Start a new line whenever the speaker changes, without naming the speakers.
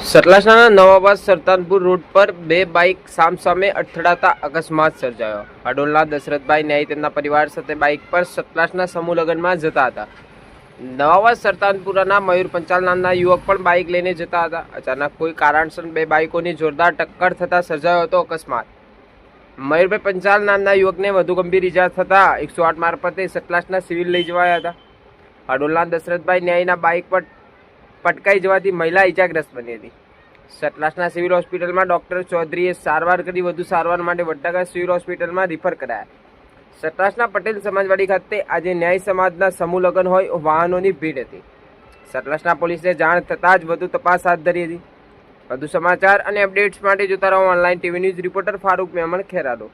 સતલાસના નવાબાદ સરતાનપુર road પર બે bike સામસામે અથડાતા અકસ્માત સર્જાયો। હાડોલના દશરથભાઈ ન્યાય તેમના પરિવાર સાથે બાઇક પર સતલાસના સમૂહ લગ્નમાં જતા હતા। નવાબાદ સરતાનપુરાના મયુર પંચાલ નામના યુવક પણ બાઇક લઈને જતા હતા। અચાનક કોઈ કારણસર બે બાઇકોની જોરદાર ટક્કર થતા સર્જાયો હતો અકસ્માત। મયુરભાઈ પંચાલ નામના યુવકને વધુ ગંભીર ઇજા થતા 108 મારફતે સતલાસના સિવિલ લઈ જવાયા હતા। હાડોલના દશરથભાઈ ન્યાયના બાઇક પર પટકાઈ જવાથી મહિલા ઇજાગ્રસ્ત બની હતી। સતલાસના સિવિલ હોસ્પિટલમાં ડોક્ટર ચૌધરીએ સારવાર કરી વધુ સારવાર માટે વડનગર સિવિલ હોસ્પિટલમાં રિફર કરાયા। સતલાસના પટેલ સમાજવાડી ખાતે આજે ન્યાય સમાજના સમૂહ લગ્ન હોય વાહનોની ભીડ હતી। સતલાસના પોલીસને જાણ થતાં જ વધુ તપાસ હાથ ધરી હતી। વધુ સમાચાર અને અપડેટ્સ માટે જોતા રહો online TV news. Reporter Farooq Memon, Kheralu.